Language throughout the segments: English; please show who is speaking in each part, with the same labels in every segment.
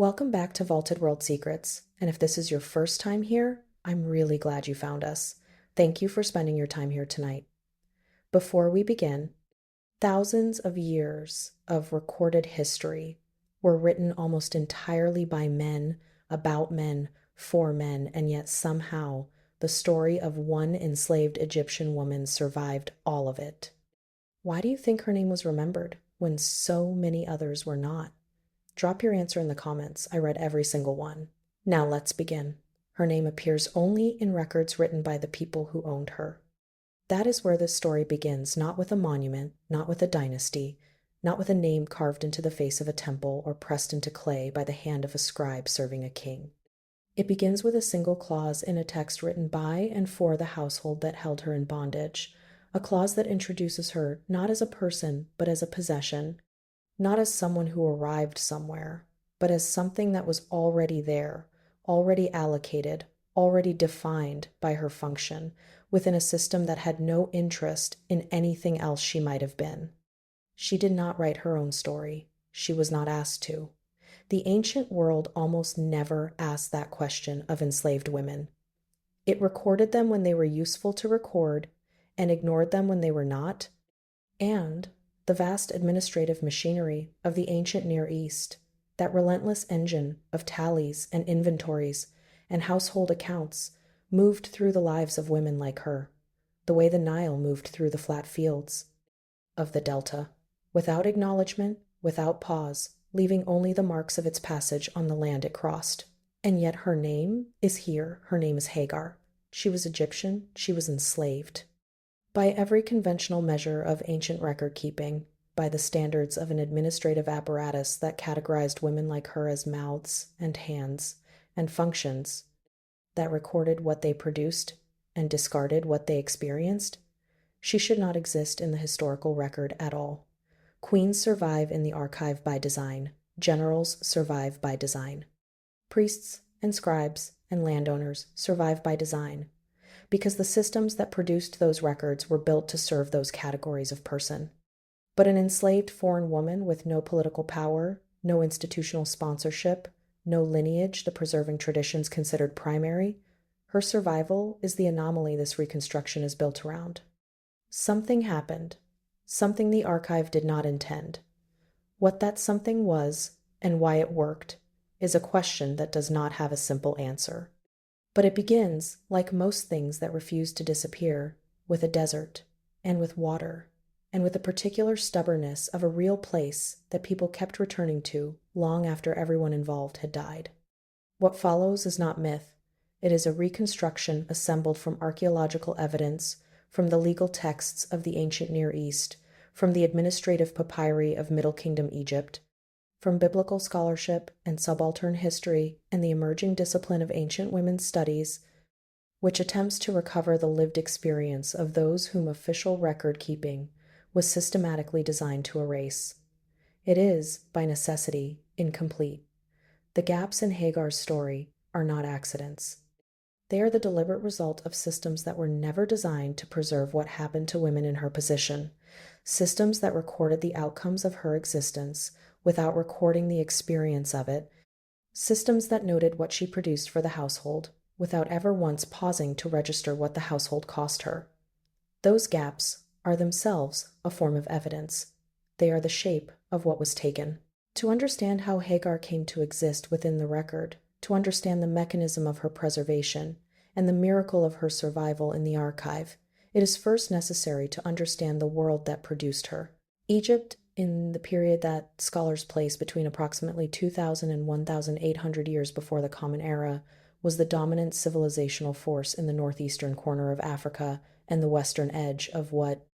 Speaker 1: Welcome back to Vaulted World Secrets, and if this is your first time here, I'm really glad you found us. Thank you for spending your time here tonight. Before we begin, thousands of years of recorded history were written almost entirely by men, about men, for men, and yet somehow the story of one enslaved Egyptian woman survived all of it. Why do you think her name was remembered when so many others were not? Drop your answer in the comments. I read every single one. Now let's begin. Her name appears only in records written by the people who owned her. That is where this story begins, not with a monument, not with a dynasty, not with a name carved into the face of a temple or pressed into clay by the hand of a scribe serving a king. It begins with a single clause in a text written by and for the household that held her in bondage, a clause that introduces her not as a person, but as a possession, not as someone who arrived somewhere, but as something that was already there, already allocated, already defined by her function, within a system that had no interest in anything else she might have been. She did not write her own story. She was not asked to. The ancient world almost never asked that question of enslaved women. It recorded them when they were useful to record and ignored them when they were not, and the vast administrative machinery of the ancient Near East, that relentless engine of tallies and inventories and household accounts, moved through the lives of women like her, the way the Nile moved through the flat fields of the Delta, without acknowledgement, without pause, leaving only the marks of its passage on the land it crossed. And yet her name is here. Her name is Hagar. She was Egyptian. She was enslaved. By every conventional measure of ancient record keeping, by the standards of an administrative apparatus that categorized women like her as mouths and hands and functions, that recorded what they produced and discarded what they experienced, she should not exist in the historical record at all. Queens survive in the archive by design. Generals survive by design. Priests and scribes and landowners survive by design, because the systems that produced those records were built to serve those categories of person. But an enslaved foreign woman with no political power, no institutional sponsorship, no lineage the preserving traditions considered primary, her survival is the anomaly this reconstruction is built around. Something happened, something the archive did not intend. What that something was and why it worked is a question that does not have a simple answer. But it begins, like most things that refuse to disappear, with a desert, and with water, and with a particular stubbornness of a real place that people kept returning to long after everyone involved had died. What follows is not myth. It is a reconstruction assembled from archaeological evidence, from the legal texts of the ancient Near East, from the administrative papyri of Middle Kingdom Egypt, from biblical scholarship and subaltern history and the emerging discipline of ancient women's studies, which attempts to recover the lived experience of those whom official record keeping was systematically designed to erase. It is, by necessity, incomplete. The gaps in Hagar's story are not accidents. They are the deliberate result of systems that were never designed to preserve what happened to women in her position, systems that recorded the outcomes of her existence without recording the experience of it, systems that noted what she produced for the household without ever once pausing to register what the household cost her. Those gaps are themselves a form of evidence. They are the shape of what was taken. To understand how Hagar came to exist within the record, to understand the mechanism of her preservation and the miracle of her survival in the archive, it is first necessary to understand the world that produced her. Egypt, in the period that scholars place between approximately 2,000 and 1,800 years before the Common Era, was the dominant civilizational force in the northeastern corner of Africa and the western edge of what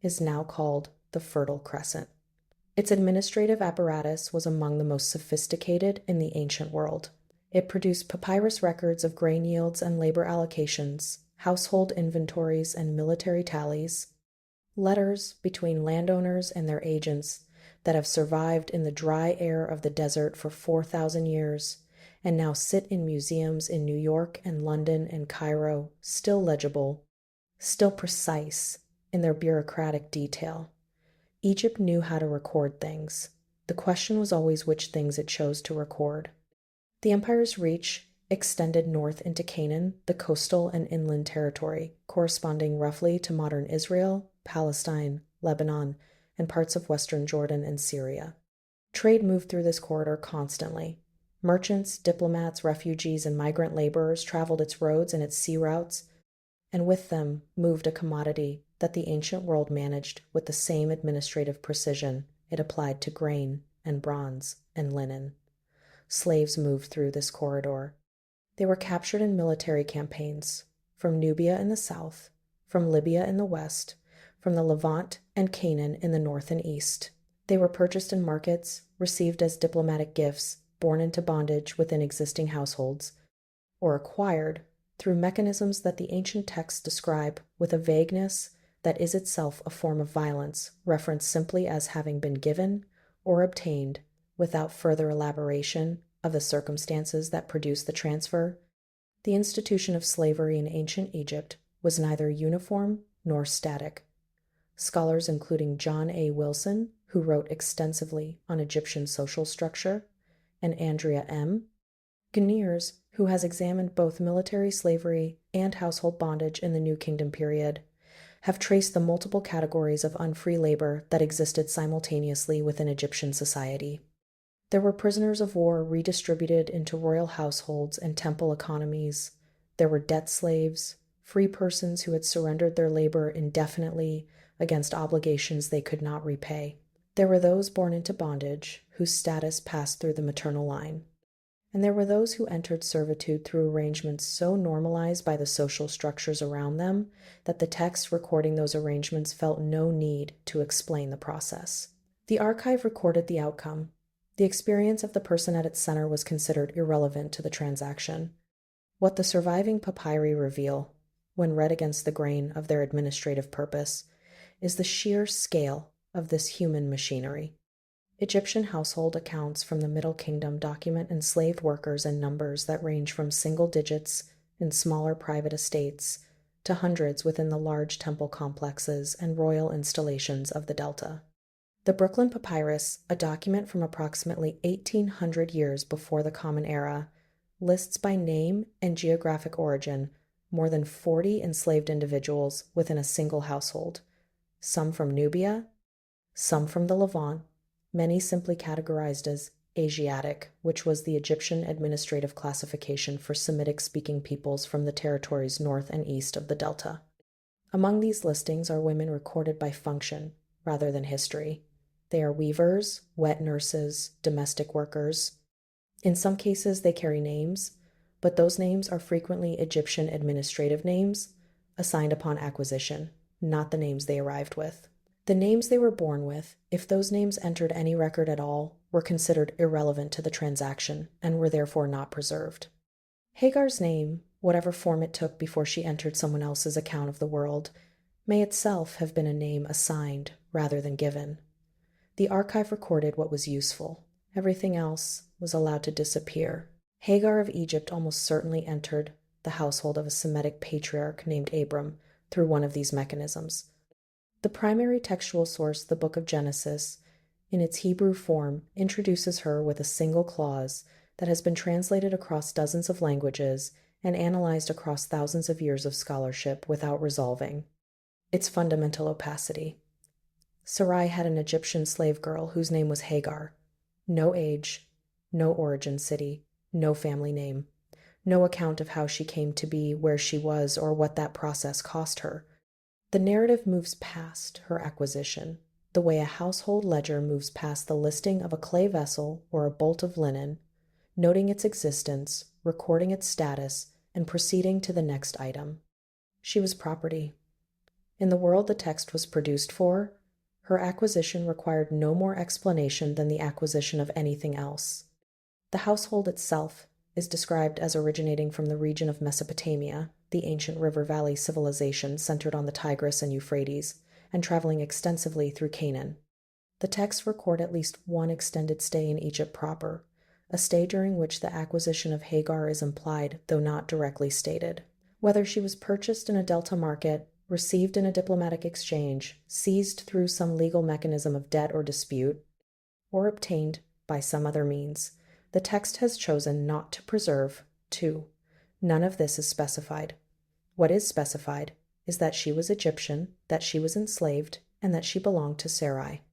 Speaker 1: is now called the Fertile Crescent. Its administrative apparatus was among the most sophisticated in the ancient world. It produced papyrus records of grain yields and labor allocations, household inventories and military tallies, letters between landowners and their agents that have survived in the dry air of the desert for 4,000 years and now sit in museums in New York and London and Cairo, still legible, still precise in their bureaucratic detail. Egypt knew how to record things. The question was always which things it chose to record. The empire's reach extended north into Canaan, the coastal and inland territory, corresponding roughly to modern Israel, Palestine, Lebanon, and parts of western Jordan and Syria. Trade moved through this corridor constantly. Merchants, diplomats, refugees, and migrant laborers traveled its roads and its sea routes, and with them moved a commodity that the ancient world managed with the same administrative precision it applied to grain and bronze and linen. Slaves moved through this corridor. They were captured in military campaigns from Nubia in the south, from Libya in the west, from the Levant and Canaan in the north and east. They were purchased in markets, received as diplomatic gifts, born into bondage within existing households, or acquired through mechanisms that the ancient texts describe with a vagueness that is itself a form of violence, referenced simply as having been given or obtained without further elaboration of the circumstances that produced the transfer. The institution of slavery in ancient Egypt was neither uniform nor static. Scholars including John A. Wilson, who wrote extensively on Egyptian social structure, and Andrea M. Guiniers, who has examined both military slavery and household bondage in the New Kingdom period, have traced the multiple categories of unfree labor that existed simultaneously within Egyptian society. There were prisoners of war redistributed into royal households and temple economies. There were debt slaves, free persons who had surrendered their labor indefinitely against obligations they could not repay. There were those born into bondage, whose status passed through the maternal line. And there were those who entered servitude through arrangements so normalized by the social structures around them that the texts recording those arrangements felt no need to explain the process. The archive recorded the outcome. The experience of the person at its center was considered irrelevant to the transaction. What the surviving papyri reveal, when read against the grain of their administrative purpose, is the sheer scale of this human machinery. Egyptian household accounts from the Middle Kingdom document enslaved workers in numbers that range from single digits in smaller private estates to hundreds within the large temple complexes and royal installations of the Delta. The Brooklyn Papyrus, a document from approximately 1800 years before the Common Era, lists by name and geographic origin more than 40 enslaved individuals within a single household, some from Nubia, some from the Levant, many simply categorized as Asiatic, which was the Egyptian administrative classification for Semitic-speaking peoples from the territories north and east of the Delta. Among these listings are women recorded by function rather than history. They are weavers, wet nurses, domestic workers. In some cases, they carry names, but those names are frequently Egyptian administrative names assigned upon acquisition, not the names they arrived with. The names they were born with, if those names entered any record at all, were considered irrelevant to the transaction and were therefore not preserved. Hagar's name, whatever form it took before she entered someone else's account of the world, may itself have been a name assigned rather than given. The archive recorded what was useful. Everything else was allowed to disappear. Hagar of Egypt almost certainly entered the household of a Semitic patriarch named Abram through one of these mechanisms. The primary textual source, the Book of Genesis, in its Hebrew form, introduces her with a single clause that has been translated across dozens of languages and analyzed across thousands of years of scholarship without resolving its fundamental opacity. Sarai had an Egyptian slave girl whose name was Hagar. No age, no origin city, no family name, no account of how she came to be where she was or what that process cost her. The narrative moves past her acquisition, the way a household ledger moves past the listing of a clay vessel or a bolt of linen, noting its existence, recording its status, and proceeding to the next item. She was property. In the world the text was produced for, her acquisition required no more explanation than the acquisition of anything else. The household itself is described as originating from the region of Mesopotamia, the ancient river valley civilization centered on the Tigris and Euphrates, and traveling extensively through Canaan. The texts record at least one extended stay in Egypt proper, a stay during which the acquisition of Hagar is implied, though not directly stated. Whether she was purchased in a Delta market, received in a diplomatic exchange, seized through some legal mechanism of debt or dispute, or obtained by some other means, The text has chosen not to preserve 2. None of this is specified. What is specified is that she was Egyptian, that she was enslaved, and that she belonged to Sarai.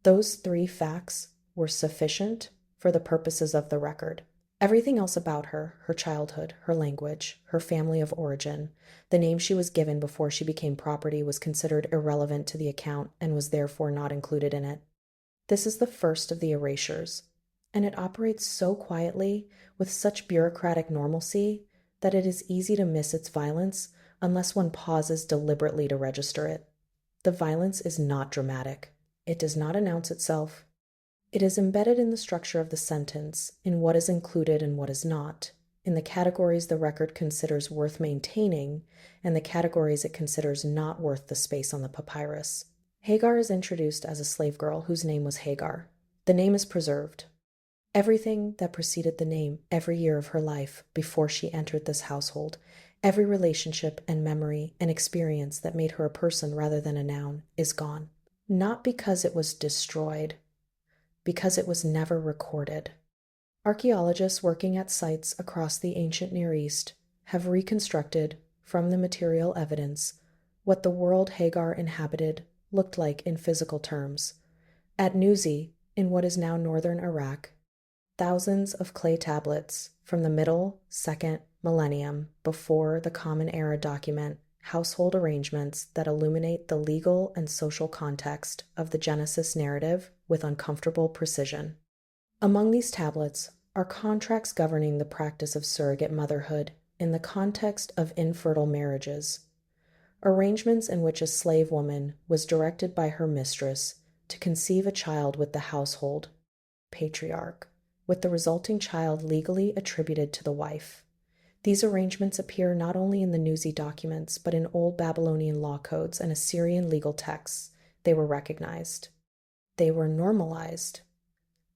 Speaker 1: Those 3 facts were sufficient for the purposes of the record. Everything else about her, her childhood, her language, her family of origin, the name she was given before she became property was considered irrelevant to the account and was therefore not included in it. This is the first of the erasures, and it operates so quietly, with such bureaucratic normalcy, that it is easy to miss its violence unless one pauses deliberately to register it. The violence is not dramatic. It does not announce itself. It is embedded in the structure of the sentence, in what is included and what is not, in the categories the record considers worth maintaining, and the categories it considers not worth the space on the papyrus. Hagar is introduced as a slave girl whose name was Hagar. The name is preserved. Everything that preceded the name every year of her life before she entered this household, every relationship and memory and experience that made her a person rather than a noun, is gone. Not because it was destroyed, because it was never recorded. Archaeologists working at sites across the ancient Near East have reconstructed, from the material evidence, what the world Hagar inhabited looked like in physical terms. At Nuzi, in what is now northern Iraq, thousands of clay tablets from the middle, second millennium before the Common Era document household arrangements that illuminate the legal and social context of the Genesis narrative with uncomfortable precision. Among these tablets are contracts governing the practice of surrogate motherhood in the context of infertile marriages, arrangements in which a slave woman was directed by her mistress to conceive a child with the household, patriarch, with the resulting child legally attributed to the wife. These arrangements appear not only in the Nuzi documents, but in Old Babylonian law codes and Assyrian legal texts. They were recognized. They were normalized.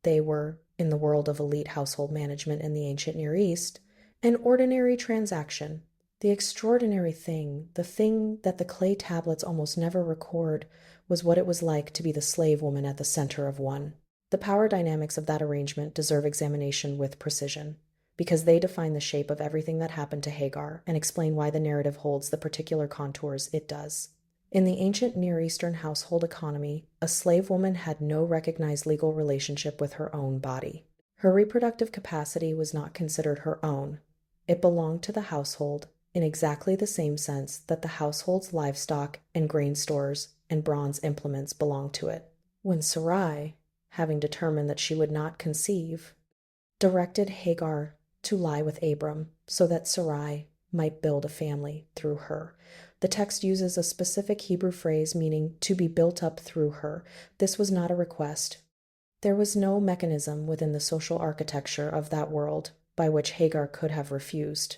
Speaker 1: They were, in the world of elite household management in the ancient Near East, an ordinary transaction. The extraordinary thing, the thing that the clay tablets almost never record, was what it was like to be the slave woman at the center of one. The power dynamics of that arrangement deserve examination with precision, because they define the shape of everything that happened to Hagar and explain why the narrative holds the particular contours it does. In the ancient Near Eastern household economy, a slave woman had no recognized legal relationship with her own body. Her reproductive capacity was not considered her own. It belonged to the household in exactly the same sense that the household's livestock and grain stores and bronze implements belonged to it. When Sarai, having determined that she would not conceive, directed Hagar to lie with Abram so that Sarai might build a family through her. The text uses a specific Hebrew phrase meaning to be built up through her. This was not a request. There was no mechanism within the social architecture of that world by which Hagar could have refused.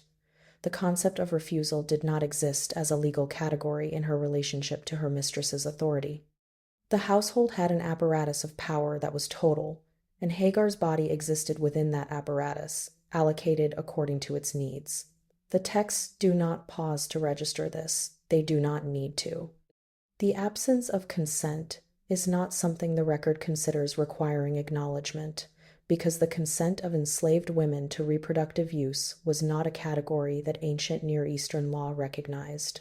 Speaker 1: The concept of refusal did not exist as a legal category in her relationship to her mistress's authority. The household had an apparatus of power that was total, and Hagar's body existed within that apparatus, allocated according to its needs. The texts do not pause to register this. They do not need to. The absence of consent is not something the record considers requiring acknowledgement, because the consent of enslaved women to reproductive use was not a category that ancient Near Eastern law recognized.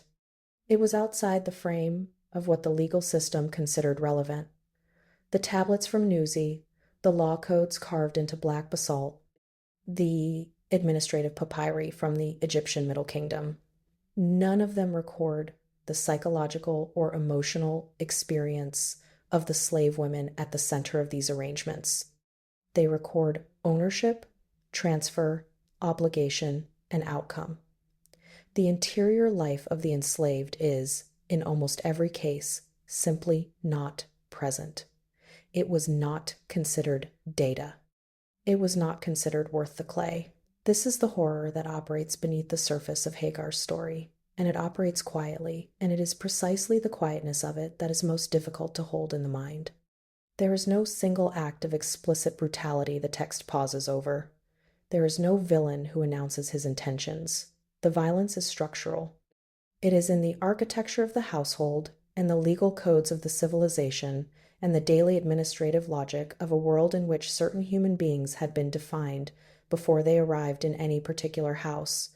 Speaker 1: It was outside the frame of what the legal system considered relevant. The tablets from Nuzi, the law codes carved into black basalt, the administrative papyri from the Egyptian Middle Kingdom, none of them record the psychological or emotional experience of the slave women at the center of these arrangements. They record ownership, transfer, obligation, and outcome. The interior life of the enslaved is, in almost every case, simply not present. It was not considered data. It was not considered worth the clay. This is the horror that operates beneath the surface of Hagar's story, and it operates quietly, and it is precisely the quietness of it that is most difficult to hold in the mind. There is no single act of explicit brutality the text pauses over. There is no villain who announces his intentions. The violence is structural. It is in the architecture of the household and the legal codes of the civilization and the daily administrative logic of a world in which certain human beings had been defined before they arrived in any particular house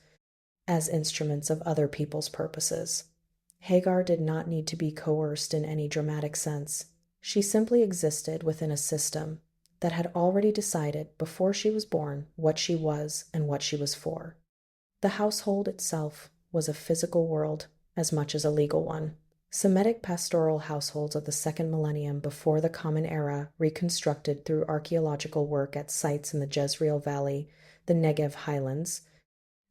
Speaker 1: as instruments of other people's purposes. Hagar did not need to be coerced in any dramatic sense. She simply existed within a system that had already decided before she was born what she was and what she was for. The household itself was a physical world as much as a legal one. Semitic pastoral households of the second millennium before the Common Era, reconstructed through archaeological work at sites in the Jezreel Valley, the Negev Highlands,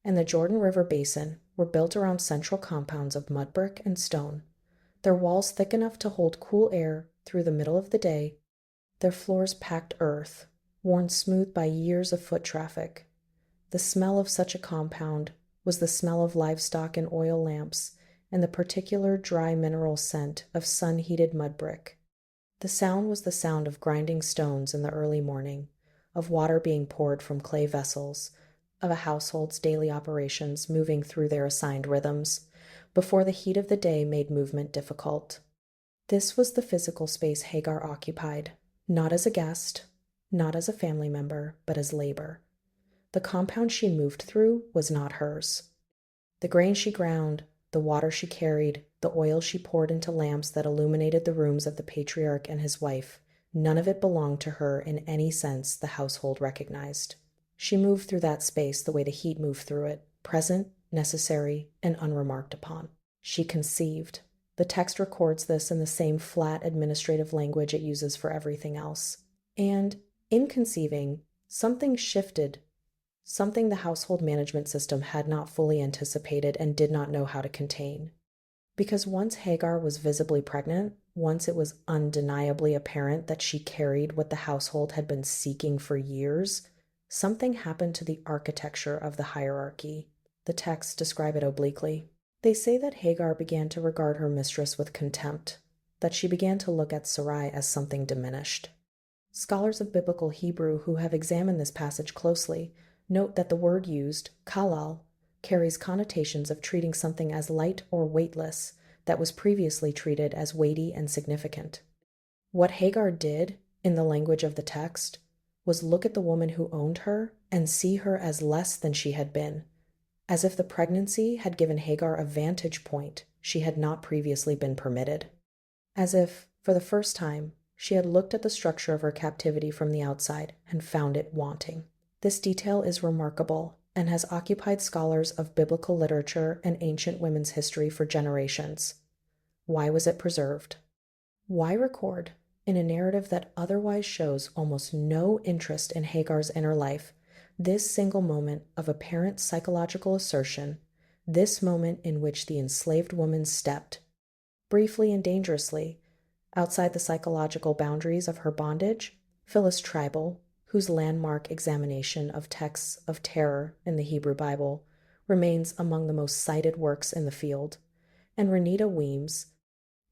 Speaker 1: and the Jordan River Basin, were built around central compounds of mud brick and stone, their walls thick enough to hold cool air through the middle of the day, their floors packed earth, worn smooth by years of foot traffic. The smell of such a compound was the smell of livestock and oil lamps, and the particular dry mineral scent of sun-heated mud brick. The sound was the sound of grinding stones in the early morning, of water being poured from clay vessels, of a household's daily operations moving through their assigned rhythms, before the heat of the day made movement difficult. This was the physical space Hagar occupied, not as a guest, not as a family member, but as labor. The compound she moved through was not hers. The grain she ground, the water she carried, the oil she poured into lamps that illuminated the rooms of the patriarch and his wife, none of it belonged to her in any sense the household recognized. She moved through that space the way the heat moved through it, present, necessary, and unremarked upon. She conceived. The text records this in the same flat administrative language it uses for everything else. And in conceiving, something shifted, something the household management system had not fully anticipated and did not know how to contain. Because once Hagar was visibly pregnant, once it was undeniably apparent that she carried what the household had been seeking for years, something happened to the architecture of the hierarchy. The texts describe it obliquely. They say that Hagar began to regard her mistress with contempt, that she began to look at Sarai as something diminished. Scholars of biblical Hebrew who have examined this passage closely note that the word used, kalal, carries connotations of treating something as light or weightless that was previously treated as weighty and significant. What Hagar did, in the language of the text, was look at the woman who owned her and see her as less than she had been, as if the pregnancy had given Hagar a vantage point she had not previously been permitted. As if, for the first time, she had looked at the structure of her captivity from the outside and found it wanting. This detail is remarkable and has occupied scholars of biblical literature and ancient women's history for generations. Why was it preserved? Why record, in a narrative that otherwise shows almost no interest in Hagar's inner life, this single moment of apparent psychological assertion, this moment in which the enslaved woman stepped, briefly and dangerously, outside the psychological boundaries of her bondage? Phyllis Tribal, whose landmark examination of texts of terror in the Hebrew Bible remains among the most cited works in the field, and Renita Weems,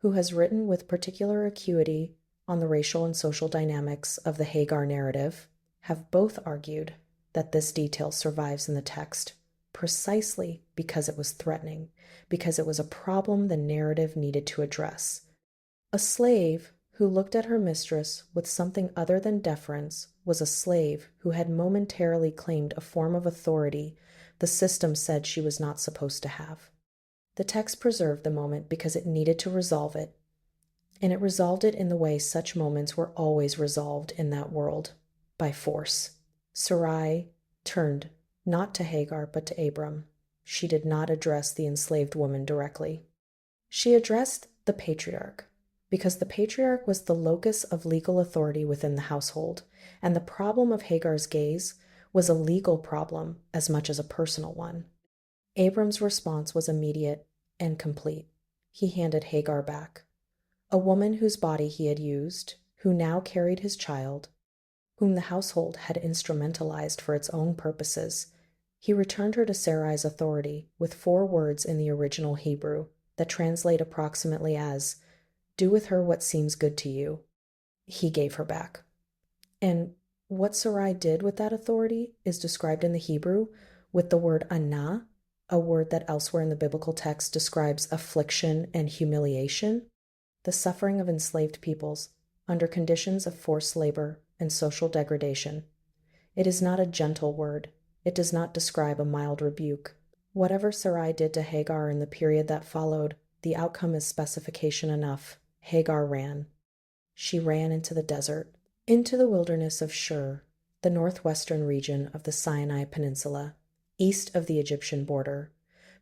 Speaker 1: who has written with particular acuity on the racial and social dynamics of the Hagar narrative, have both argued that this detail survives in the text precisely because it was threatening, because it was a problem the narrative needed to address. A slave who looked at her mistress with something other than deference was a slave who had momentarily claimed a form of authority the system said she was not supposed to have. The text preserved the moment because it needed to resolve it, and it resolved it in the way such moments were always resolved in that world, by force. Sarai turned not to Hagar but to Abram. She did not address the enslaved woman directly. She addressed the patriarch, because the patriarch was the locus of legal authority within the household, and the problem of Hagar's gaze was a legal problem as much as a personal one. Abram's response was immediate and complete. He handed Hagar back. A woman whose body he had used, who now carried his child, whom the household had instrumentalized for its own purposes, he returned her to Sarai's authority with 4 words in the original Hebrew that translate approximately as, "Do with her what seems good to you." He gave her back. And what Sarai did with that authority is described in the Hebrew with the word anah, a word that elsewhere in the biblical text describes affliction and humiliation. The suffering of enslaved peoples under conditions of forced labor and social degradation. It is not a gentle word. It does not describe a mild rebuke. Whatever Sarai did to Hagar in the period that followed, the outcome is specification enough. Hagar ran. She ran into the desert, into the wilderness of Shur, the northwestern region of the Sinai Peninsula, east of the Egyptian border,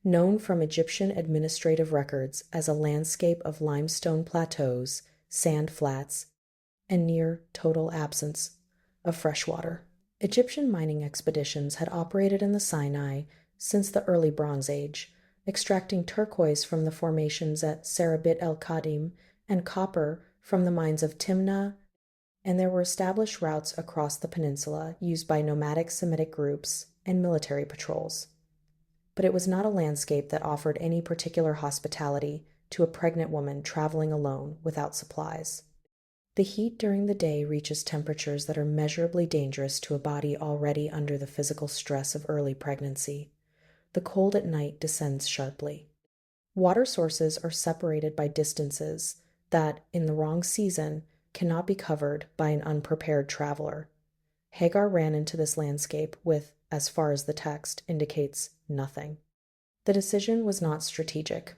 Speaker 1: known from Egyptian administrative records as a landscape of limestone plateaus, sand flats, and near total absence of fresh water. Egyptian mining expeditions had operated in the Sinai since the early Bronze Age, extracting turquoise from the formations at Serabit el-Qadim and copper from the mines of Timna, and there were established routes across the peninsula used by nomadic Semitic groups and military patrols. But it was not a landscape that offered any particular hospitality to a pregnant woman traveling alone without supplies. The heat during the day reaches temperatures that are measurably dangerous to a body already under the physical stress of early pregnancy. The cold at night descends sharply. Water sources are separated by distances that, in the wrong season, cannot be covered by an unprepared traveler. Hagar ran into this landscape with, as far as the text indicates, nothing. The decision was not strategic.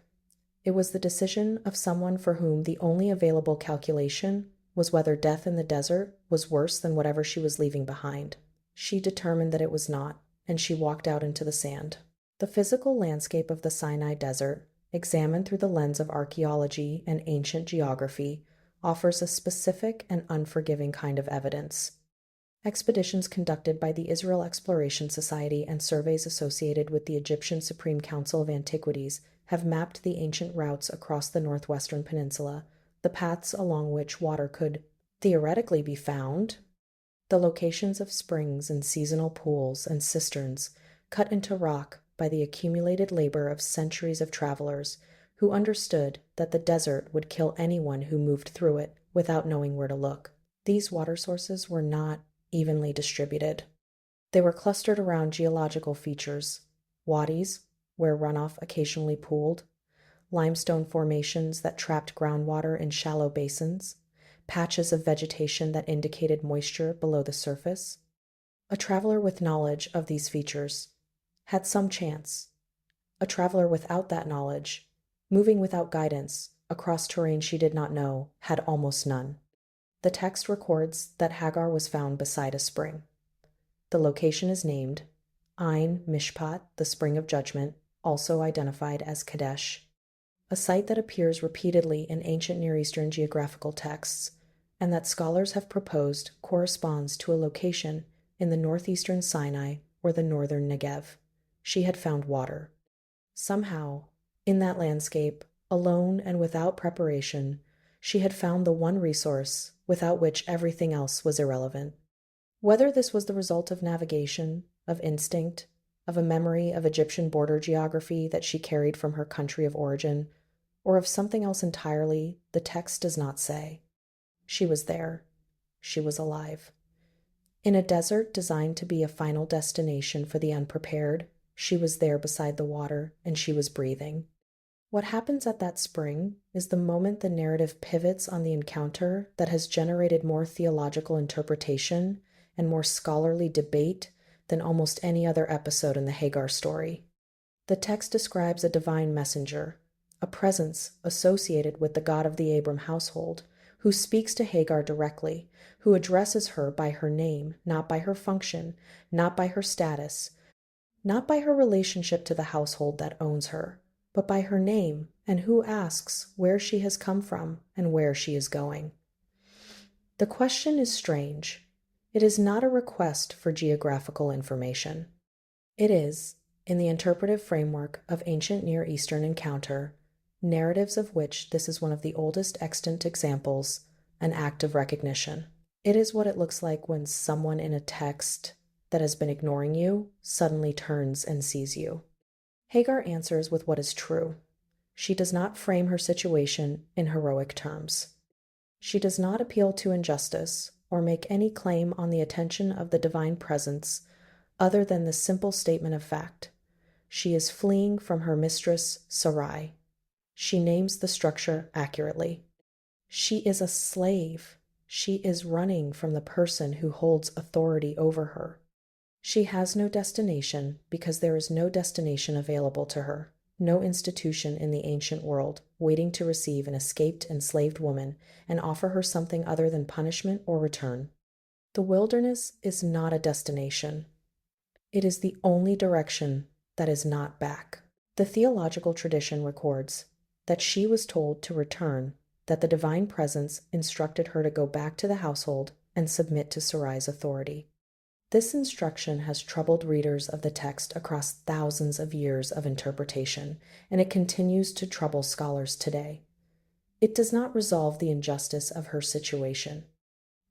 Speaker 1: It was the decision of someone for whom the only available calculation was whether death in the desert was worse than whatever she was leaving behind. She determined that it was not, and she walked out into the sand. The physical landscape of the Sinai Desert, examined through the lens of archaeology and ancient geography, offers a specific and unforgiving kind of evidence. Expeditions conducted by the Israel Exploration Society and surveys associated with the Egyptian Supreme Council of Antiquities have mapped the ancient routes across the northwestern peninsula, the paths along which water could theoretically be found, the locations of springs and seasonal pools and cisterns cut into rock by the accumulated labor of centuries of travelers who understood that the desert would kill anyone who moved through it without knowing where to look. These water sources were not evenly distributed. They were clustered around geological features, wadis, where runoff occasionally pooled, limestone formations that trapped groundwater in shallow basins, patches of vegetation that indicated moisture below the surface. A traveler with knowledge of these features had some chance. A traveler without that knowledge, moving without guidance across terrain she did not know, had almost none. The text records that Hagar was found beside a spring. The location is named Ein Mishpat, the Spring of Judgment, also identified as Kadesh, a site that appears repeatedly in ancient Near Eastern geographical texts, and that scholars have proposed corresponds to a location in the northeastern Sinai or the northern Negev. She had found water. Somehow, in that landscape, alone and without preparation, she had found the one resource without which everything else was irrelevant. Whether this was the result of navigation, of instinct, of a memory of Egyptian border geography that she carried from her country of origin, or of something else entirely, the text does not say. She was there. She was alive. In a desert designed to be a final destination for the unprepared, she was there beside the water, and she was breathing. What happens at that spring is the moment the narrative pivots on the encounter that has generated more theological interpretation and more scholarly debate than almost any other episode in the Hagar story. The text describes a divine messenger, a presence associated with the God of the Abram household, who speaks to Hagar directly, who addresses her by her name, not by her function, not by her status, not by her relationship to the household that owns her, but by her name, and who asks where she has come from and where she is going. The question is strange. It is not a request for geographical information. It is, in the interpretive framework of ancient Near Eastern encounter, narratives of which this is one of the oldest extant examples, an act of recognition. It is what it looks like when someone in a text that has been ignoring you suddenly turns and sees you. Hagar answers with what is true. She does not frame her situation in heroic terms. She does not appeal to injustice or make any claim on the attention of the divine presence other than the simple statement of fact. She is fleeing from her mistress, Sarai. She names the structure accurately. She is a slave. She is running from the person who holds authority over her. She has no destination because there is no destination available to her, no institution in the ancient world waiting to receive an escaped enslaved woman and offer her something other than punishment or return. The wilderness is not a destination. It is the only direction that is not back. The theological tradition records that she was told to return, that the divine presence instructed her to go back to the household and submit to Sarai's authority. This instruction has troubled readers of the text across thousands of years of interpretation, and it continues to trouble scholars today. It does not resolve the injustice of her situation.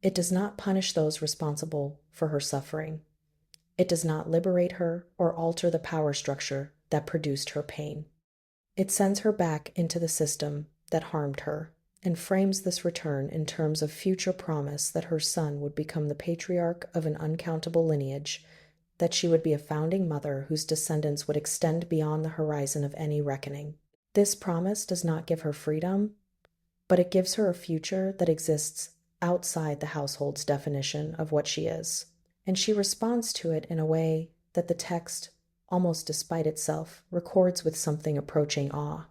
Speaker 1: It does not punish those responsible for her suffering. It does not liberate her or alter the power structure that produced her pain. It sends her back into the system that harmed her and frames this return in terms of future promise that her son would become the patriarch of an uncountable lineage, that she would be a founding mother whose descendants would extend beyond the horizon of any reckoning. This promise does not give her freedom, but it gives her a future that exists outside the household's definition of what she is, and she responds to it in a way that the text, almost despite itself, records with something approaching awe.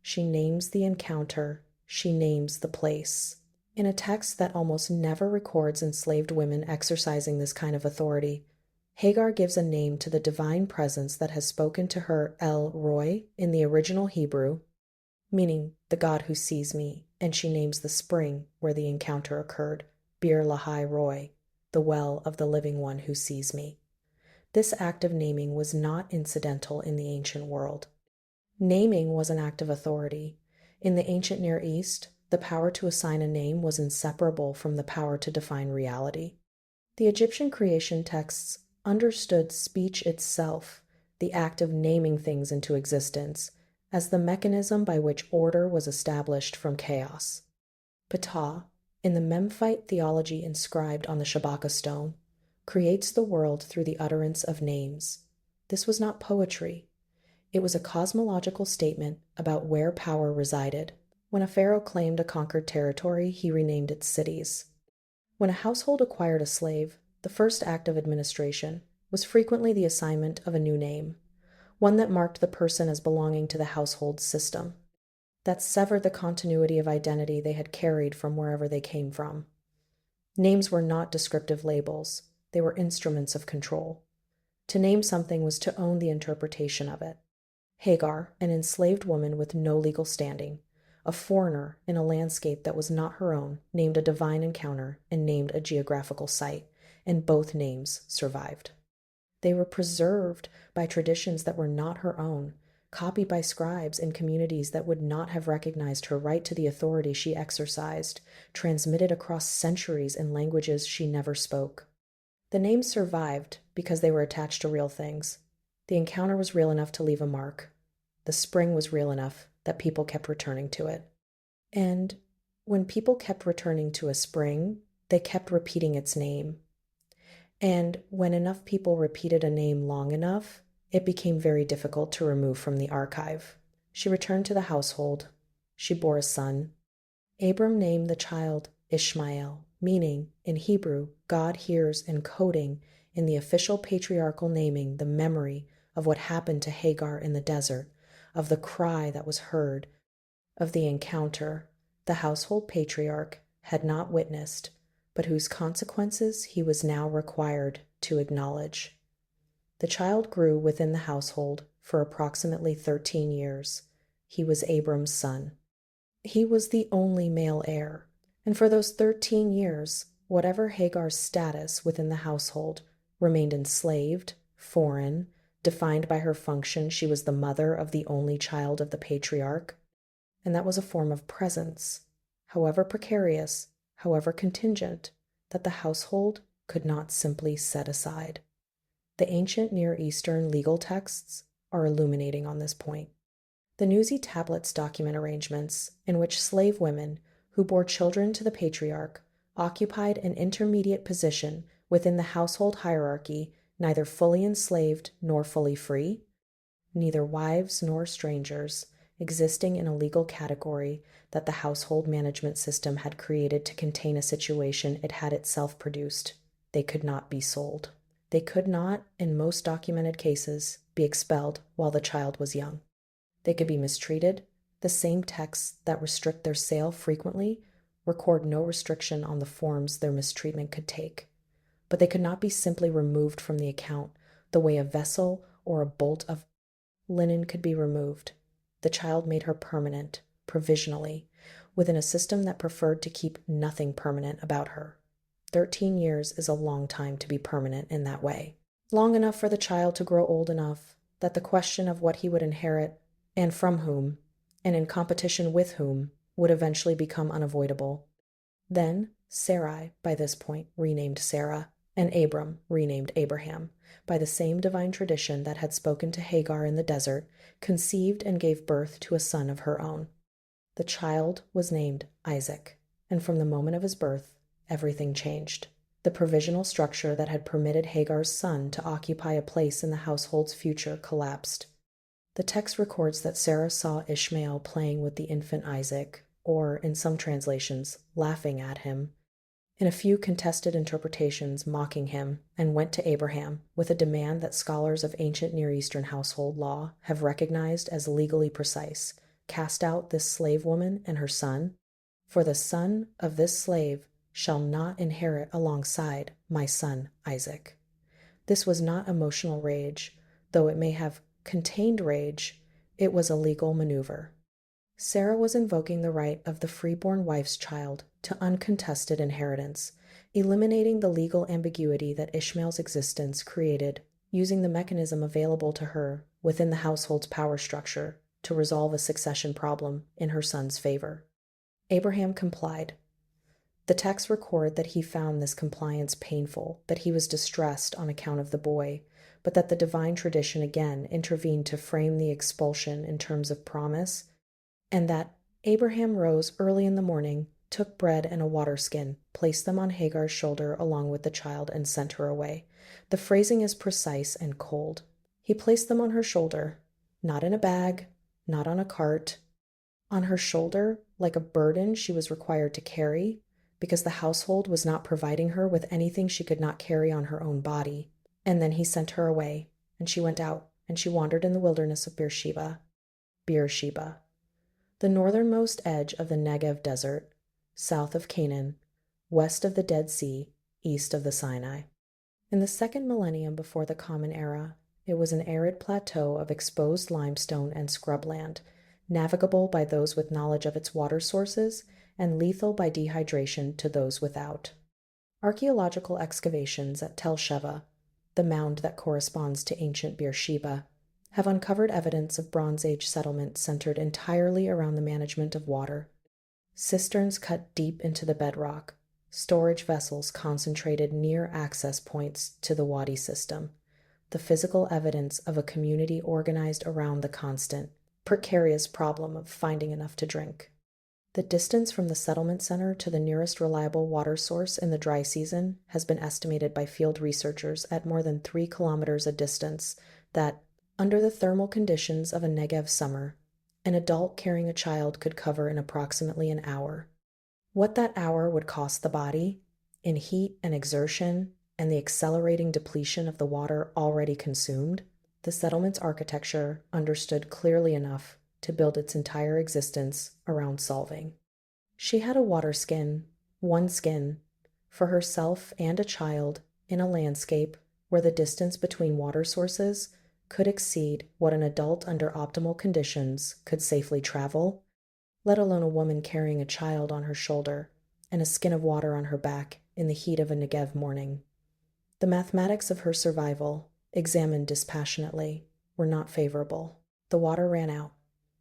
Speaker 1: She names the encounter, she names the place. In a text that almost never records enslaved women exercising this kind of authority, Hagar gives a name to the divine presence that has spoken to her, El Roi, in the original Hebrew, meaning the God who sees me, and she names the spring where the encounter occurred, Bir Lahai Roi, the well of the living one who sees me. This act of naming was not incidental in the ancient world. Naming was an act of authority. In the ancient Near East, the power to assign a name was inseparable from the power to define reality. The Egyptian creation texts understood speech itself, the act of naming things into existence, as the mechanism by which order was established from chaos. Ptah, in the Memphite theology inscribed on the Shabaka stone, creates the world through the utterance of names. This was not poetry. It was a cosmological statement about where power resided. When a pharaoh claimed a conquered territory, he renamed its cities. When a household acquired a slave, the first act of administration was frequently the assignment of a new name, one that marked the person as belonging to the household system, that severed the continuity of identity they had carried from wherever they came from. Names were not descriptive labels, they were instruments of control. To name something was to own the interpretation of it. Hagar, an enslaved woman with no legal standing, a foreigner in a landscape that was not her own, named a divine encounter and named a geographical site, and both names survived. They were preserved by traditions that were not her own, copied by scribes in communities that would not have recognized her right to the authority she exercised, transmitted across centuries in languages she never spoke. The names survived because they were attached to real things. The encounter was real enough to leave a mark. The spring was real enough that people kept returning to it. And when people kept returning to a spring, they kept repeating its name. And when enough people repeated a name long enough, it became very difficult to remove from the archive. She returned to the household. She bore a son. Abram named the child Ishmael, meaning, in Hebrew, God hears, encoding in the official patriarchal naming the memory of what happened to Hagar in the desert, of the cry that was heard, of the encounter the household patriarch had not witnessed, but whose consequences he was now required to acknowledge. The child grew within the household for approximately 13 years. He was Abram's son. He was the only male heir, and for those 13 years, whatever Hagar's status within the household remained enslaved, foreign, defined by her function. She was the mother of the only child of the patriarch, and that was a form of presence, however precarious, however contingent, that the household could not simply set aside. The ancient Near Eastern legal texts are illuminating on this point. The Nuzi tablets document arrangements in which slave women who bore children to the patriarch occupied an intermediate position within the household hierarchy, neither fully enslaved nor fully free, neither wives nor strangers, existing in a legal category that the household management system had created to contain a situation it had itself produced. They could not be sold. They could not, in most documented cases, be expelled while the child was young. They could be mistreated. The same texts that restrict their sale frequently record no restriction on the forms their mistreatment could take. But they could not be simply removed from the account the way a vessel or a bolt of linen could be removed. The child made her permanent, provisionally, within a system that preferred to keep nothing permanent about her. 13 years is a long time to be permanent in that way. Long enough for the child to grow old enough that the question of what he would inherit, and from whom, and in competition with whom, would eventually become unavoidable. Then Sarai, by this point renamed Sarah, and Abram, renamed Abraham, by the same divine tradition that had spoken to Hagar in the desert, conceived and gave birth to a son of her own. The child was named Isaac, and from the moment of his birth, everything changed. The provisional structure that had permitted Hagar's son to occupy a place in the household's future collapsed. The text records that Sarah saw Ishmael playing with the infant Isaac, or, in some translations, laughing at him. In a few contested interpretations, mocking him, and went to Abraham with a demand that scholars of ancient Near Eastern household law have recognized as legally precise: cast out this slave woman and her son, for the son of this slave shall not inherit alongside my son Isaac. This was not emotional rage, though it may have contained rage. It was a legal maneuver. Sarah was invoking the right of the freeborn wife's child to uncontested inheritance, eliminating the legal ambiguity that Ishmael's existence created, using the mechanism available to her within the household's power structure to resolve a succession problem in her son's favor. Abraham complied. The texts record that he found this compliance painful, that he was distressed on account of the boy, but that the divine tradition again intervened to frame the expulsion in terms of promise, and that Abraham rose early in the morning, took bread and a water skin, placed them on Hagar's shoulder along with the child, and sent her away. The phrasing is precise and cold. He placed them on her shoulder, not in a bag, not on a cart, on her shoulder, like a burden she was required to carry, because the household was not providing her with anything she could not carry on her own body. And then he sent her away, and she went out, and she wandered in the wilderness of Beersheba, the northernmost edge of the Negev desert, south of Canaan, west of the Dead Sea, east of the Sinai. In the second millennium before the Common Era, it was an arid plateau of exposed limestone and scrubland, navigable by those with knowledge of its water sources and lethal by dehydration to those without. Archaeological excavations at Tel Sheva, the mound that corresponds to ancient Beersheba, have uncovered evidence of Bronze Age settlement centered entirely around the management of water. Cisterns cut deep into the bedrock, storage vessels concentrated near access points to the Wadi system, the physical evidence of a community organized around the constant, precarious problem of finding enough to drink. The distance from the settlement center to the nearest reliable water source in the dry season has been estimated by field researchers at more than 3 kilometers a distance that, under the thermal conditions of a Negev summer, an adult carrying a child could cover in approximately an hour. What that hour would cost the body, in heat and exertion, and the accelerating depletion of the water already consumed, the settlement's architecture understood clearly enough to build its entire existence around solving. She had a water skin, one skin, for herself and a child in a landscape where the distance between water sources could exceed what an adult under optimal conditions could safely travel, let alone a woman carrying a child on her shoulder and a skin of water on her back in the heat of a Negev morning. The mathematics of her survival, examined dispassionately, were not favorable. The water ran out.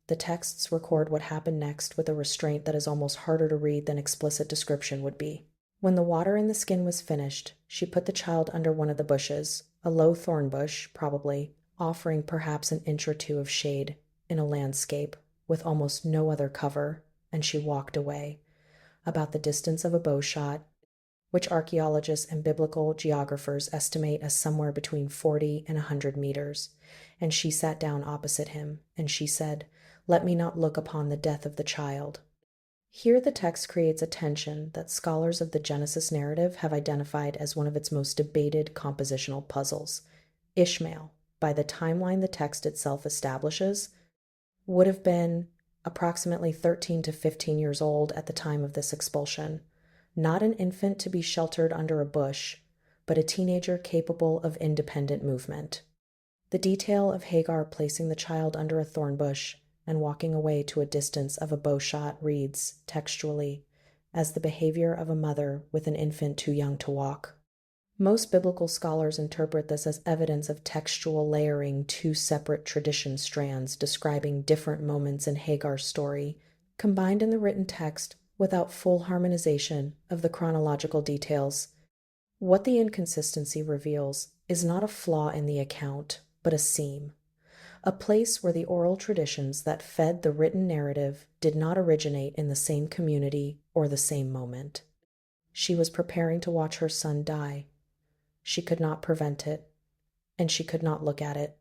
Speaker 1: The texts record what happened next with a restraint that is almost harder to read than explicit description would be. When the water in the skin was finished, she put the child under one of the bushes, a low thorn bush, probably, offering perhaps an inch or two of shade in a landscape with almost no other cover, and she walked away, about the distance of a bow shot, which archaeologists and biblical geographers estimate as somewhere between 40 and 100 meters. And she sat down opposite him, and she said, "Let me not look upon the death of the child." Here the text creates a tension that scholars of the Genesis narrative have identified as one of its most debated compositional puzzles. Ishmael, by the timeline the text itself establishes, would have been approximately 13 to 15 years old at the time of this expulsion. Not an infant to be sheltered under a bush, but a teenager capable of independent movement. The detail of Hagar placing the child under a thorn bush and walking away to a distance of a bow shot reads, textually, as the behavior of a mother with an infant too young to walk. Most biblical scholars interpret this as evidence of textual layering two separate tradition strands describing different moments in Hagar's story, combined in the written text without full harmonization of the chronological details. What the inconsistency reveals is not a flaw in the account, but a seam. A place where the oral traditions that fed the written narrative did not originate in the same community or the same moment. She was preparing to watch her son die. She could not prevent it, and she could not look at it,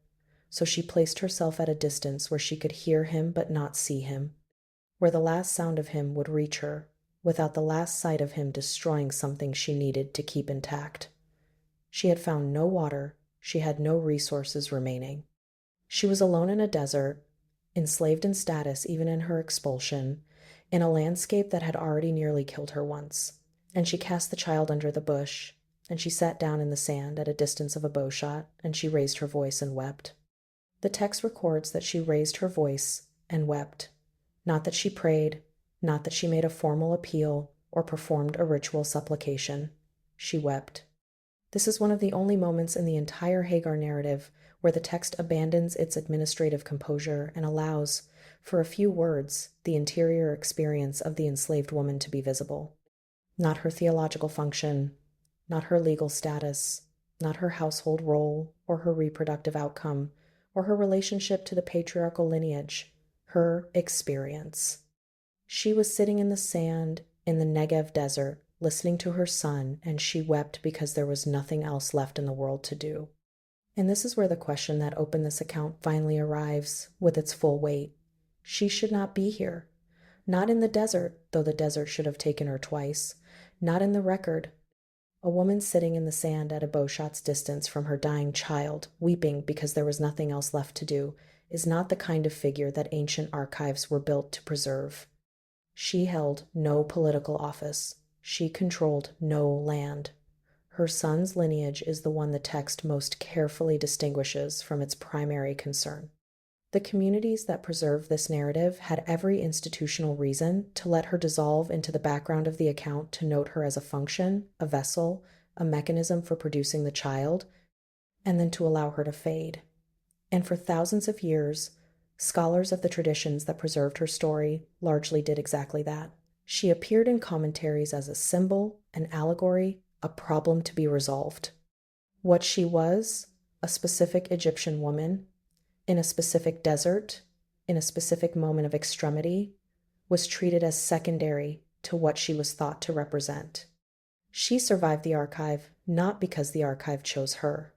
Speaker 1: so she placed herself at a distance where she could hear him but not see him, where the last sound of him would reach her, without the last sight of him destroying something she needed to keep intact. She had found no water, she had no resources remaining. She was alone in a desert, enslaved in status even in her expulsion, in a landscape that had already nearly killed her once. And she cast the child under the bush, and she sat down in the sand at a distance of a bow shot, and she raised her voice and wept. The text records that she raised her voice and wept, not that she prayed, not that she made a formal appeal or performed a ritual supplication. She wept. This is one of the only moments in the entire Hagar narrative where the text abandons its administrative composure and allows, for a few words, the interior experience of the enslaved woman to be visible. Not her theological function, not her legal status, not her household role or her reproductive outcome, or her relationship to the patriarchal lineage, her experience. She was sitting in the sand in the Negev desert, listening to her son, and she wept because there was nothing else left in the world to do. And this is where the question that opened this account finally arrives with its full weight. She should not be here. Not in the desert, though the desert should have taken her twice. Not in the record. A woman sitting in the sand at a bow shot's distance from her dying child, weeping because there was nothing else left to do, is not the kind of figure that ancient archives were built to preserve. She held no political office. She controlled no land. Her son's lineage is the one the text most carefully distinguishes from its primary concern. The communities that preserve this narrative had every institutional reason to let her dissolve into the background of the account to note her as a function, a vessel, a mechanism for producing the child, and then to allow her to fade. And for thousands of years, scholars of the traditions that preserved her story largely did exactly that. She appeared in commentaries as a symbol, an allegory, a problem to be resolved. What she was, a specific Egyptian woman, in a specific desert, in a specific moment of extremity, was treated as secondary to what she was thought to represent. She survived the archive not because the archive chose her.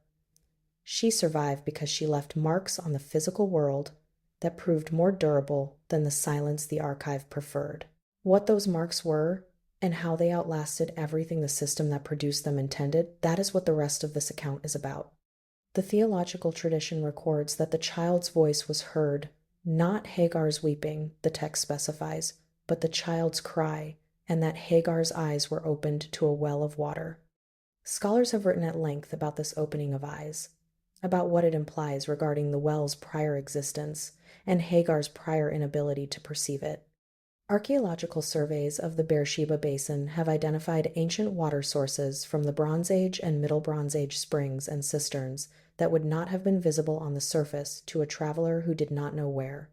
Speaker 1: She survived because she left marks on the physical world that proved more durable than the silence the archive preferred. What those marks were, and how they outlasted everything the system that produced them intended, that is what the rest of this account is about. The theological tradition records that the child's voice was heard, not Hagar's weeping, the text specifies, but the child's cry, and that Hagar's eyes were opened to a well of water. Scholars have written at length about this opening of eyes, about what it implies regarding the well's prior existence and Hagar's prior inability to perceive it. Archaeological surveys of the Beersheba Basin have identified ancient water sources from the Bronze Age and Middle Bronze Age springs and cisterns that would not have been visible on the surface to a traveler who did not know where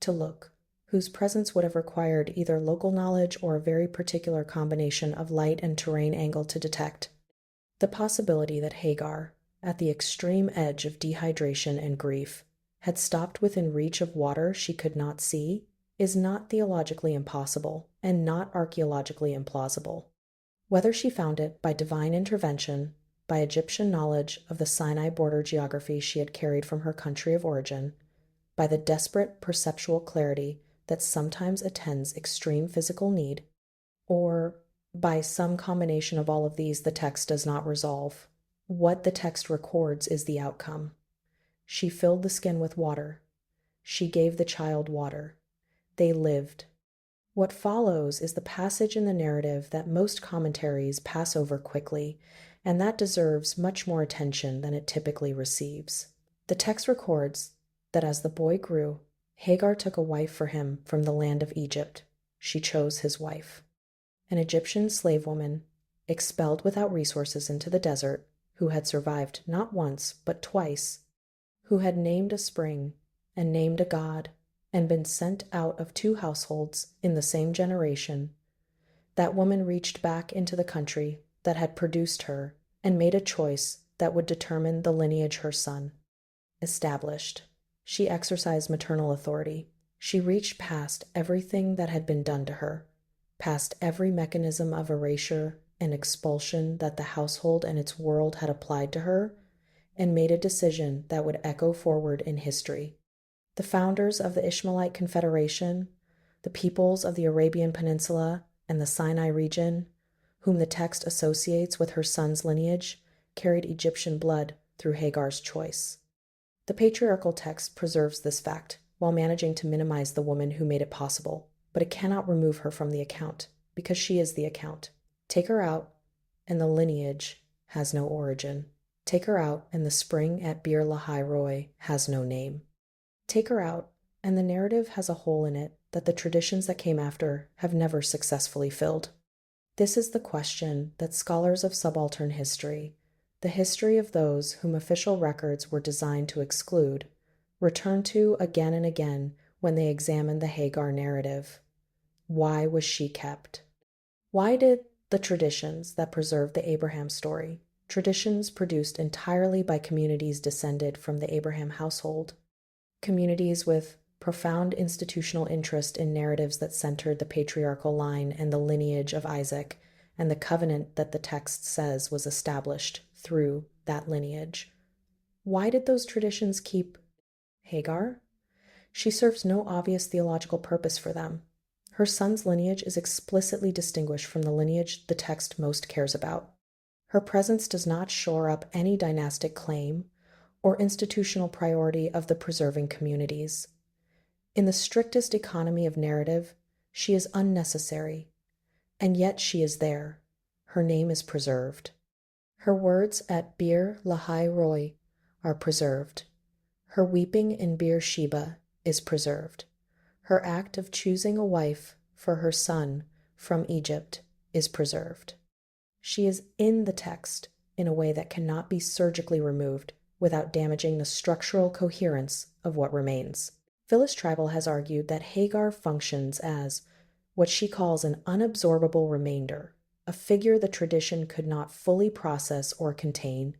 Speaker 1: to look, whose presence would have required either local knowledge or a very particular combination of light and terrain angle to detect. The possibility that Hagar, at the extreme edge of dehydration and grief, had stopped within reach of water she could not see is not theologically impossible and not archaeologically implausible. Whether she found it by divine intervention, by Egyptian knowledge of the Sinai border geography she had carried from her country of origin, by the desperate perceptual clarity that sometimes attends extreme physical need, or by some combination of all of these, the text does not resolve. What the text records is the outcome. She filled the skin with water. She gave the child water. They lived. What follows is the passage in the narrative that most commentaries pass over quickly, and that deserves much more attention than it typically receives. The text records that as the boy grew, Hagar took a wife for him from the land of Egypt. She chose his wife, an Egyptian slave woman, expelled without resources into the desert, who had survived not once but twice, who had named a spring and named a god, and been sent out of two households in the same generation. That woman reached back into the country that had produced her and made a choice that would determine the lineage her son established. She exercised maternal authority. She reached past everything that had been done to her, past every mechanism of erasure and expulsion that the household and its world had applied to her, and made a decision that would echo forward in history. The founders of the Ishmaelite Confederation, the peoples of the Arabian Peninsula and the Sinai region, whom the text associates with her son's lineage, carried Egyptian blood through Hagar's choice. The patriarchal text preserves this fact while managing to minimize the woman who made it possible, but it cannot remove her from the account, because she is the account. Take her out, and the lineage has no origin. Take her out, and the spring at Lahai Roi has no name. Take her out, and the narrative has a hole in it that the traditions that came after have never successfully filled. This is the question that scholars of subaltern history, the history of those whom official records were designed to exclude, return to again and again when they examine the Hagar narrative. Why was she kept? Why did the traditions that preserve the Abraham story, traditions produced entirely by communities descended from the Abraham household, communities with profound institutional interest in narratives that centered the patriarchal line and the lineage of Isaac and the covenant that the text says was established through that lineage. Why did those traditions keep Hagar? She serves no obvious theological purpose for them. Her son's lineage is explicitly distinguished from the lineage the text most cares about. Her presence does not shore up any dynastic claim or institutional priority of the preserving communities. In the strictest economy of narrative, she is unnecessary, and yet she is there. Her name is preserved. Her words at Lahai Roi are preserved. Her weeping in Sheba is preserved. Her act of choosing a wife for her son from Egypt is preserved. She is in the text in a way that cannot be surgically removed without damaging the structural coherence of what remains. Phyllis Tribal has argued that Hagar functions as what she calls an unabsorbable remainder, a figure the tradition could not fully process or contain,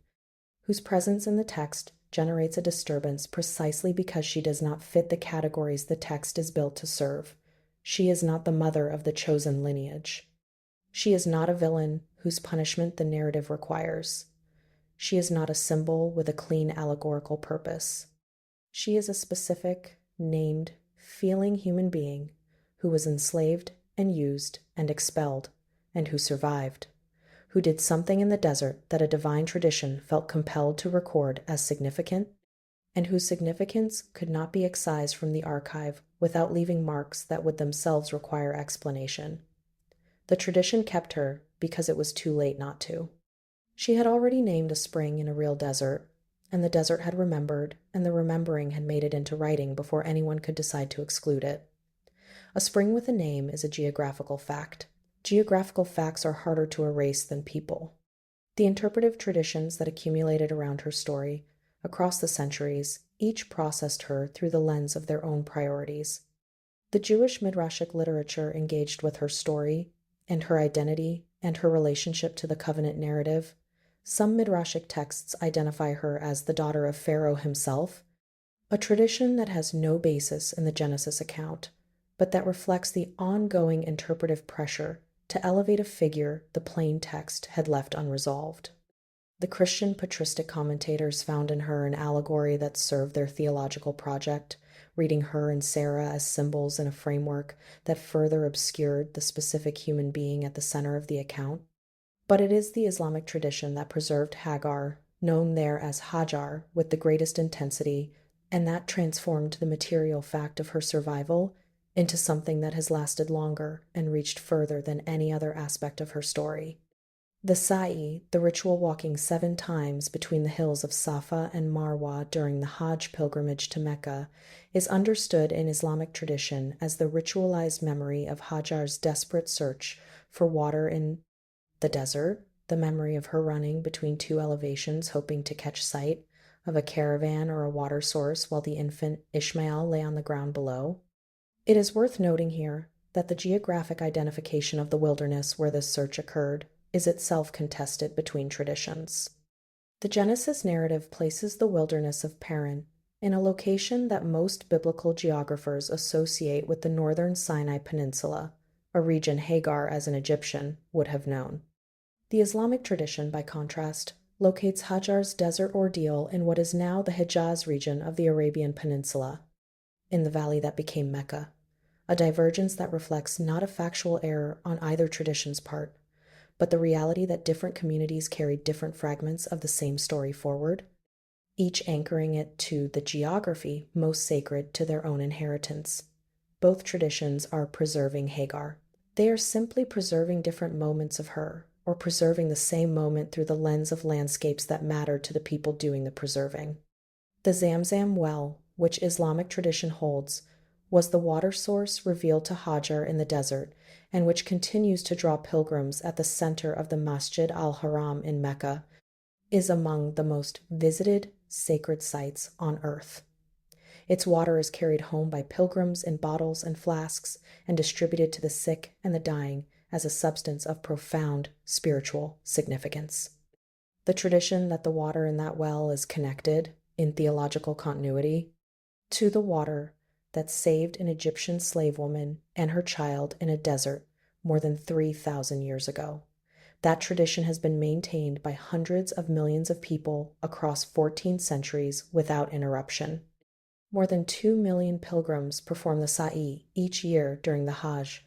Speaker 1: whose presence in the text generates a disturbance precisely because she does not fit the categories the text is built to serve. She is not the mother of the chosen lineage. She is not a villain whose punishment the narrative requires. She is not a symbol with a clean allegorical purpose. She is a specific, named, feeling human being who was enslaved and used and expelled, and who survived, who did something in the desert that a divine tradition felt compelled to record as significant, and whose significance could not be excised from the archive without leaving marks that would themselves require explanation. The tradition kept her because it was too late not to. She had already named a spring in a real desert, and the desert had remembered, and the remembering had made it into writing before anyone could decide to exclude it. A spring with a name is a geographical fact. Geographical facts are harder to erase than people. The interpretive traditions that accumulated around her story, across the centuries, each processed her through the lens of their own priorities. The Jewish Midrashic literature engaged with her story, and her identity, and her relationship to the covenant narrative. Some Midrashic texts identify her as the daughter of Pharaoh himself, a tradition that has no basis in the Genesis account, but that reflects the ongoing interpretive pressure to elevate a figure the plain text had left unresolved. The Christian patristic commentators found in her an allegory that served their theological project, reading her and Sarah as symbols in a framework that further obscured the specific human being at the center of the account. But it is the Islamic tradition that preserved Hagar, known there as Hajar, with the greatest intensity, and that transformed the material fact of her survival into something that has lasted longer and reached further than any other aspect of her story. The sa'i, the ritual walking 7 times between the hills of Safa and Marwa during the Hajj pilgrimage to Mecca, is understood in Islamic tradition as the ritualized memory of Hajar's desperate search for water in the desert, the memory of her running between 2 elevations hoping to catch sight of a caravan or a water source while the infant Ishmael lay on the ground below. It is worth noting here that the geographic identification of the wilderness where this search occurred is itself contested between traditions. The Genesis narrative places the wilderness of Paran in a location that most biblical geographers associate with the northern Sinai Peninsula, a region Hagar, as an Egyptian, would have known. The Islamic tradition, by contrast, locates Hajar's desert ordeal in what is now the Hijaz region of the Arabian Peninsula, in the valley that became Mecca, a divergence that reflects not a factual error on either tradition's part, but the reality that different communities carried different fragments of the same story forward, each anchoring it to the geography most sacred to their own inheritance. Both traditions are preserving Hagar. They are simply preserving different moments of her, or preserving the same moment through the lens of landscapes that matter to the people doing the preserving. The Zamzam well, which Islamic tradition holds, was the water source revealed to Hajar in the desert, and which continues to draw pilgrims at the center of the Masjid al-Haram in Mecca, is among the most visited sacred sites on earth. Its water is carried home by pilgrims in bottles and flasks and distributed to the sick and the dying as a substance of profound spiritual significance. The tradition that the water in that well is connected, in theological continuity, to the water that saved an Egyptian slave woman and her child in a desert more than 3,000 years ago. That tradition has been maintained by hundreds of millions of people across 14 centuries without interruption. More than 2 million pilgrims perform the sa'i each year during the Hajj.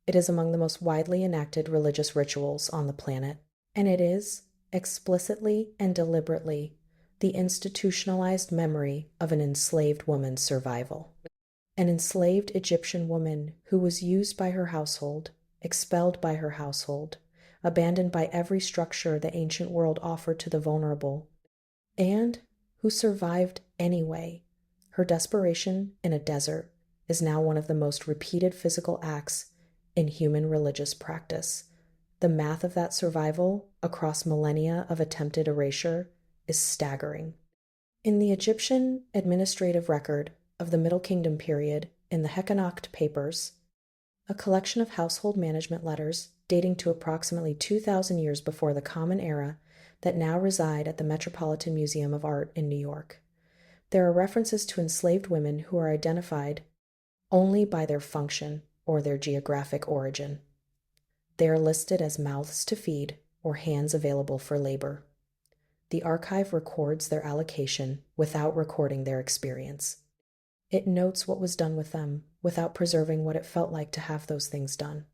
Speaker 1: It is among the most widely enacted religious rituals on the planet, and it is, explicitly and deliberately, the institutionalized memory of an enslaved woman's survival. An enslaved Egyptian woman who was used by her household, expelled by her household, abandoned by every structure the ancient world offered to the vulnerable, and who survived anyway. Her desperation in a desert is now one of the most repeated physical acts in human religious practice. The math of that survival across millennia of attempted erasure is staggering. In the Egyptian administrative record of the Middle Kingdom period in the Hagar Papyrus, a collection of household management letters dating to approximately 2,000 years before the Common Era that now reside at the Metropolitan Museum of Art in New York. There are references to enslaved women who are identified only by their function or their geographic origin. They are listed as mouths to feed or hands available for labor. The archive records their allocation without recording their experience. It notes what was done with them without preserving what it felt like to have those things done.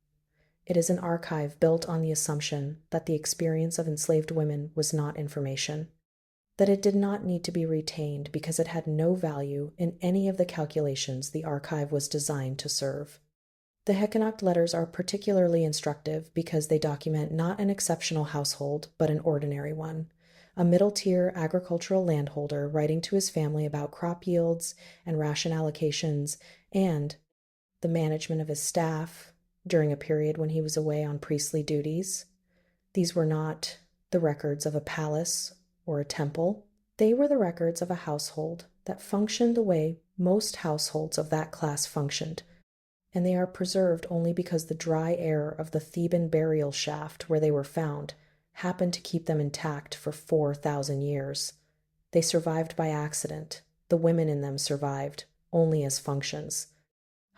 Speaker 1: It is an archive built on the assumption that the experience of enslaved women was not information, that it did not need to be retained because it had no value in any of the calculations the archive was designed to serve. The Hagar letters are particularly instructive because they document not an exceptional household, but an ordinary one, a middle-tier agricultural landholder writing to his family about crop yields and ration allocations and the management of his staff during a period when he was away on priestly duties. These were not the records of a palace or a temple. They were the records of a household that functioned the way most households of that class functioned, and they are preserved only because the dry air of the Theban burial shaft where they were found happened to keep them intact for 4,000 years. They survived by accident. The women in them survived only as functions.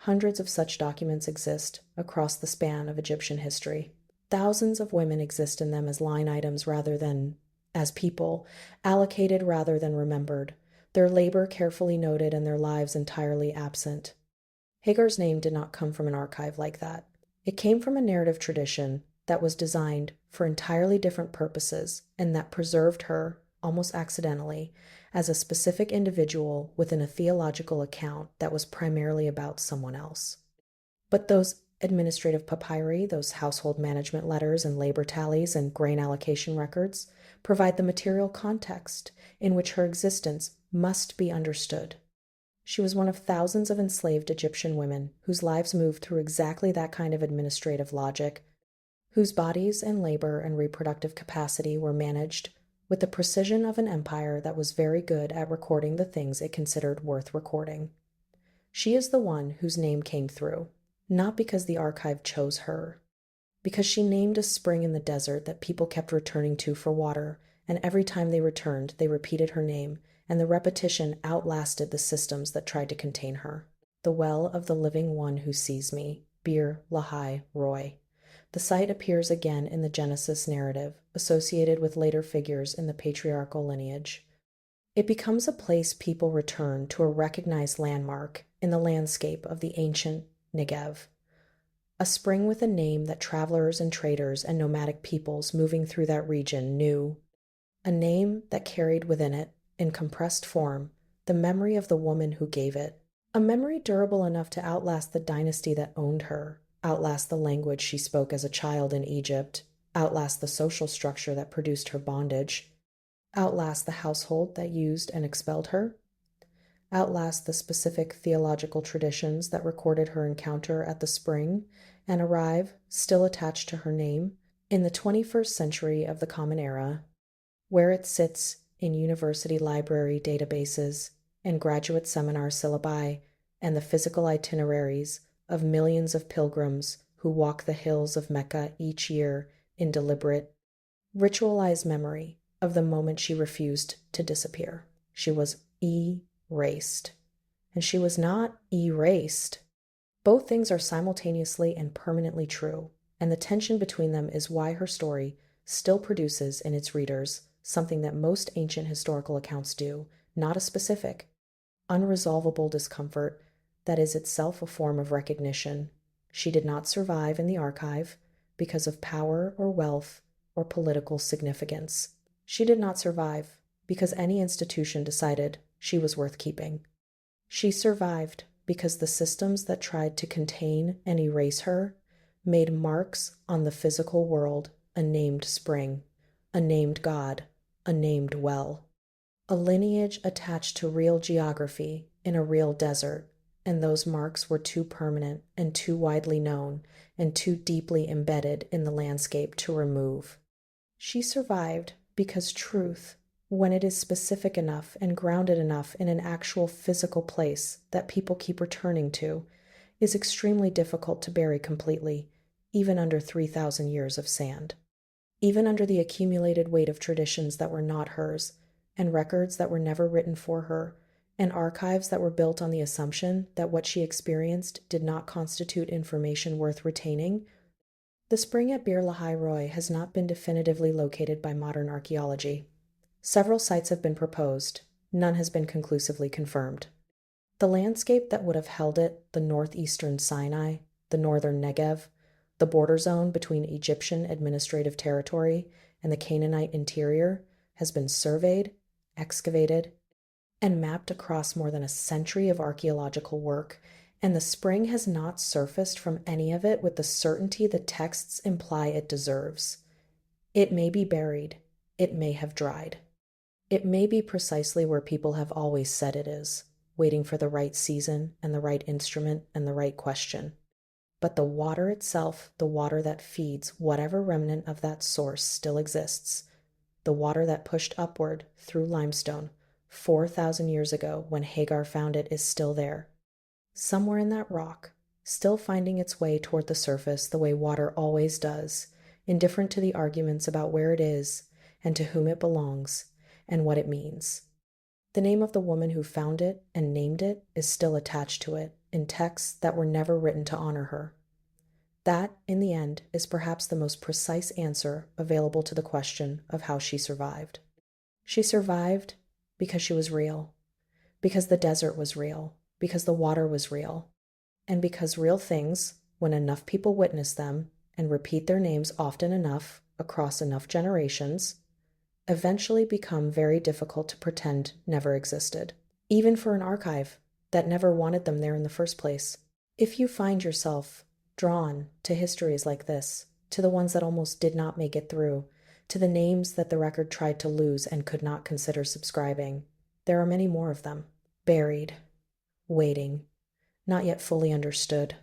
Speaker 1: Hundreds of such documents exist across the span of Egyptian history. Thousands of women exist in them as line items rather than as people, allocated rather than remembered, their labor carefully noted and their lives entirely absent. Hagar's name did not come from an archive like that. It came from a narrative tradition that was designed for entirely different purposes and that preserved her, almost accidentally, as a specific individual within a theological account that was primarily about someone else. But those administrative papyri, those household management letters and labor tallies and grain allocation records, provide the material context in which her existence must be understood. She was one of thousands of enslaved Egyptian women whose lives moved through exactly that kind of administrative logic, whose bodies and labor and reproductive capacity were managed with the precision of an empire that was very good at recording the things it considered worth recording. She is the one whose name came through, not because the archive chose her, because she named a spring in the desert that people kept returning to for water, and every time they returned, they repeated her name, and the repetition outlasted the systems that tried to contain her. The well of the living one who sees me, Bir Lahai Roi. The site appears again in the Genesis narrative, associated with later figures in the patriarchal lineage. It becomes a place people return to, a recognized landmark in the landscape of the ancient Negev. A spring with a name that travelers and traders and nomadic peoples moving through that region knew. A name that carried within it, in compressed form, the memory of the woman who gave it. A memory durable enough to outlast the dynasty that owned her, outlast the language she spoke as a child in Egypt, outlast the social structure that produced her bondage, outlast the household that used and expelled her, outlast the specific theological traditions that recorded her encounter at the spring, and arrive, still attached to her name, in the 21st century of the Common Era, where it sits in university library databases and graduate seminar syllabi and the physical itineraries of millions of pilgrims who walk the hills of Mecca each year in deliberate, ritualized memory of the moment she refused to disappear. She was erased. And she was not erased. Both things are simultaneously and permanently true, and the tension between them is why her story still produces in its readers something that most ancient historical accounts do, not a specific, unresolvable discomfort that is itself a form of recognition. She did not survive in the archive because of power or wealth or political significance. She did not survive because any institution decided she was worth keeping. She survived because the systems that tried to contain and erase her made marks on the physical world, a named spring, a named god, a named well, a lineage attached to real geography in a real desert, and those marks were too permanent and too widely known and too deeply embedded in the landscape to remove. She survived because truth, when it is specific enough and grounded enough in an actual physical place that people keep returning to, is extremely difficult to bury completely, even under 3,000 years of sand. Even under the accumulated weight of traditions that were not hers, and records that were never written for her, and archives that were built on the assumption that what she experienced did not constitute information worth retaining, the spring at Bir Lahai Roi has not been definitively located by modern archaeology. Several sites have been proposed, none has been conclusively confirmed. The landscape that would have held it, the northeastern Sinai, the northern Negev, the border zone between Egyptian administrative territory and the Canaanite interior, has been surveyed, excavated, and mapped across more than a century of archaeological work, and the spring has not surfaced from any of it with the certainty the texts imply it deserves. It may be buried, it may have dried. It may be precisely where people have always said it is, waiting for the right season and the right instrument and the right question. But the water itself, the water that feeds whatever remnant of that source still exists, the water that pushed upward through limestone 4,000 years ago when Hagar found it, is still there. Somewhere in that rock, still finding its way toward the surface the way water always does, indifferent to the arguments about where it is and to whom it belongs and what it means. The name of the woman who found it and named it is still attached to it, in texts that were never written to honor her. That, in the end, is perhaps the most precise answer available to the question of how she survived. She survived because she was real, because the desert was real, because the water was real, and because real things, when enough people witness them and repeat their names often enough across enough generations, eventually become very difficult to pretend never existed, even for an archive that never wanted them there in the first place. If you find yourself drawn to histories like this, to the ones that almost did not make it through, to the names that the record tried to lose and could not consider subscribing, there are many more of them, buried, waiting, not yet fully understood.